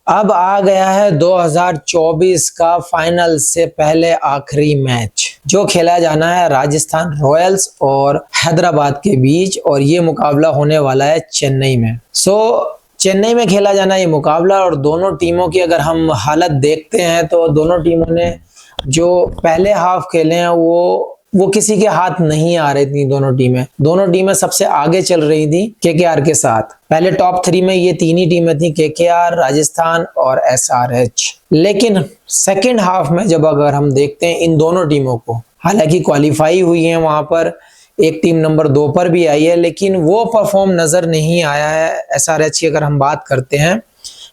अब आ गया है 2024 का फाइनल से पहले आखिरी मैच जो खेला जाना है राजस्थान रॉयल्स और हैदराबाद के बीच, और ये मुकाबला होने वाला है चेन्नई में। चेन्नई में खेला जाना ये मुकाबला, और दोनों टीमों की अगर हम हालत देखते हैं तो दोनों टीमों ने जो पहले हाफ खेले हैं वो किसी के हाथ नहीं आ रही थी। दोनों टीमें सबसे आगे चल रही थी केकेआर के साथ। पहले टॉप 3 में ये तीन ही टीमें थी, केकेआर, राजस्थान और एसआरएच। लेकिन सेकंड हाफ में जब अगर हम देखते हैं इन दोनों टीमों को, हालांकि क्वालिफाई हुई है, वहां पर एक टीम नंबर 2 पर भी आई है, लेकिन वो परफॉर्म नजर नहीं आया है एसआरएच की। अगर हम बात करते हैं,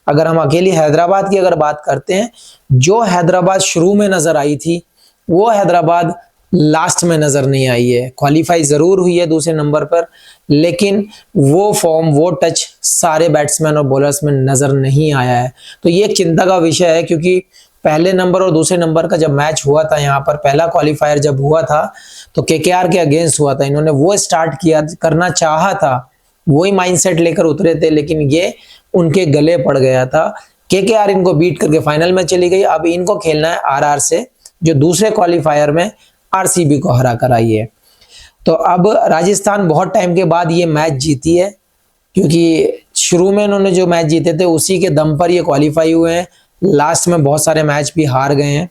अगर हम अकेली हैदराबाद की अगर बात करते हैं, जो हैदराबाद शुरू में नजर आई थी वो हैदराबाद लास्ट में नजर नहीं आई है। क्वालिफाई जरूर हुई है दूसरे नंबर पर, लेकिन वो फॉर्म, वो टच सारे बैट्समैन और बॉलर्स में नजर नहीं आया है। तो ये एक चिंता का विषय है, क्योंकि पहले नंबर और दूसरे नंबर का जब मैच हुआ था, यहाँ पर पहला क्वालिफायर जब हुआ था तो केकेआर के अगेंस्ट हुआ था। इन्होंने वो स्टार्ट करना चाहा था, वही माइंडसेट लेकर उतरे थे, लेकिन ये उनके गले पड़ गया था। केकेआर इनको बीट करके फाइनल में चली गई। अब इनको खेलना है आरआर से, जो दूसरे क्वालिफायर में आरसीबी को हरा कर आई है। तो अब राजस्थान बहुत टाइम के बाद ये मैच जीती है, क्योंकि शुरू में इन्होंने जो मैच जीते थे उसी के दम पर ये क्वालिफाई हुए हैं। लास्ट में बहुत सारे मैच भी हार गए हैं,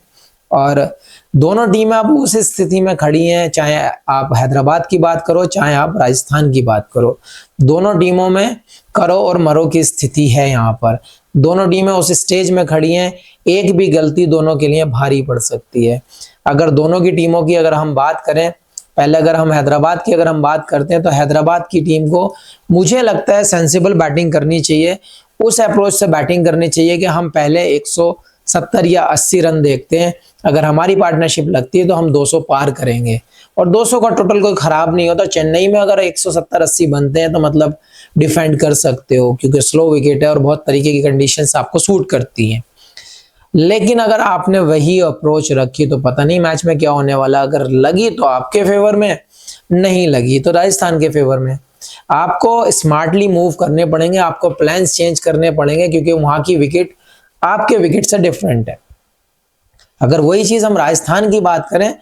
और दोनों टीमें अब उस स्थिति में खड़ी हैं, चाहे आप हैदराबाद की बात करो चाहे आप राजस्थान की बात करो, दोनों टीमों में करो और मरो की स्थिति है। यहाँ पर दोनों टीमें उस स्टेज में खड़ी हैं, एक भी गलती दोनों के लिए भारी पड़ सकती है। अगर दोनों की टीमों की अगर हम बात करें, पहले अगर हम हैदराबाद की अगर हम बात करते हैं, तो हैदराबाद की टीम को मुझे लगता है सेंसिबल बैटिंग करनी चाहिए। उस अप्रोच से बैटिंग करनी चाहिए कि हम पहले 170 या 80 रन देखते हैं, अगर हमारी पार्टनरशिप लगती है तो हम 200 पार करेंगे, और 200 का टोटल कोई खराब नहीं होता। चेन्नई में अगर 170-80 बनते हैं तो मतलब डिफेंड कर सकते हो, क्योंकि स्लो विकेट है और बहुत तरीके की कंडीशंस आपको सूट करती हैं। लेकिन अगर आपने वही अप्रोच रखी तो पता नहीं मैच में क्या होने वाला। अगर लगी तो आपके फेवर में, नहीं लगी तो राजस्थान के फेवर में। आपको स्मार्टली मूव करने पड़ेंगे, आपको प्लान्स चेंज करने पड़ेंगे, क्योंकि वहां की विकेट आपके विकेट से डिफरेंट है। अगर वही चीज हम राजस्थान की बात करें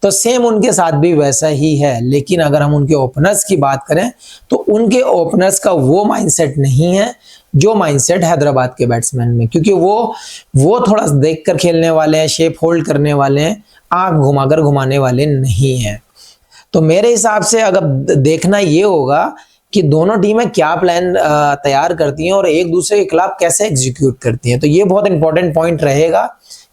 तो सेम उनके साथ भी वैसा ही है। लेकिन अगर हम उनके ओपनर्स की बात करें तो उनके ओपनर्स का वो माइंडसेट नहीं है जो माइंडसेट हैदराबाद के बैट्समैन में, क्योंकि वो थोड़ा देखकर खेलने वाले हैं, शेप होल्ड करने वाले हैं, आंख घुमाकर घुमाने वाले नहीं हैं। तो मेरे हिसाब से अगर देखना ये होगा कि दोनों टीमें क्या प्लान तैयार करती हैं और एक दूसरे के खिलाफ कैसे एग्जीक्यूट करती हैं। तो ये बहुत इंपॉर्टेंट पॉइंट रहेगा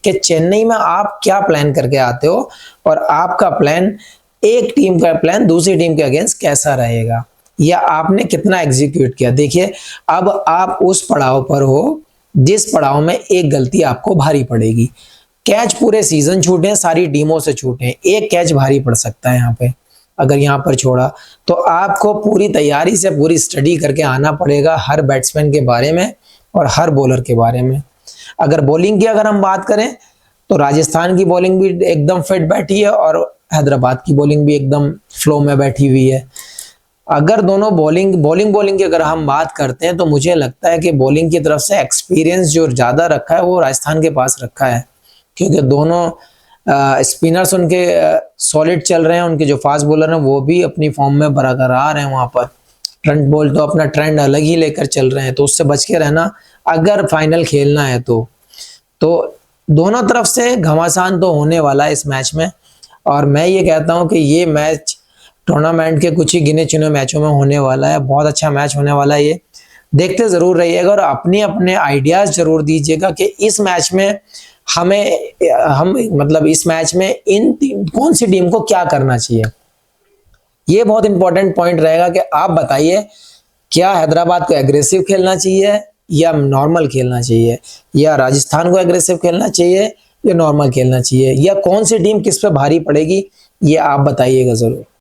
कि चेन्नई में आप क्या प्लान करके आते हो, और आपका प्लान, एक टीम का प्लान दूसरी टीम के अगेंस्ट कैसा रहेगा, या आपने कितना एग्जीक्यूट किया। देखिए, अब आप उस पड़ाव पर हो जिस पड़ाव में एक गलती आपको भारी पड़ेगी। कैच पूरे सीजन छूटे, सारी टीमों से छूटे, एक कैच भारी पड़ सकता है यहाँ पे। अगर यहाँ पर छोड़ा तो आपको पूरी तैयारी से पूरी स्टडी करके आना पड़ेगा हर बैट्समैन के बारे में और हर बॉलर के बारे में। अगर बॉलिंग की अगर हम बात करें तो राजस्थान की बॉलिंग भी एकदम फिट बैठी है और हैदराबाद की बॉलिंग भी एकदम फ्लो में बैठी हुई है। अगर दोनों बॉलिंग की अगर हम बात करते हैं तो मुझे लगता है कि बॉलिंग की तरफ से एक्सपीरियंस जो ज्यादा रखा है वो राजस्थान के पास रखा है, क्योंकि दोनों स्पिनर्स उनके सॉलिड चल रहे हैं, उनके जो फास्ट बॉलर हैं वो भी अपनी फॉर्म में बरकरार हैं। वहां पर ट्रेंट बोल्ट तो अपना ट्रेंड अलग ही लेकर चल रहे हैं, तो उससे बच के रहना अगर फाइनल खेलना है तो दोनों तरफ से घमासान तो होने वाला है इस मैच में। और मैं ये कहता हूं कि ये मैच टूर्नामेंट के कुछ ही गिने चुने मैचों में होने वाला है। बहुत अच्छा मैच होने वाला है, ये देखते जरूर रहिएगा और अपने अपने आइडियाज जरूर दीजिएगा कि इस मैच में इस मैच में कौन सी टीम को क्या करना चाहिए। ये बहुत इंपॉर्टेंट पॉइंट रहेगा कि आप बताइए, क्या हैदराबाद को एग्रेसिव खेलना चाहिए या नॉर्मल खेलना चाहिए, या राजस्थान को एग्रेसिव खेलना चाहिए या नॉर्मल खेलना चाहिए, या कौन सी टीम किस पे भारी पड़ेगी, ये आप बताइएगा जरूर।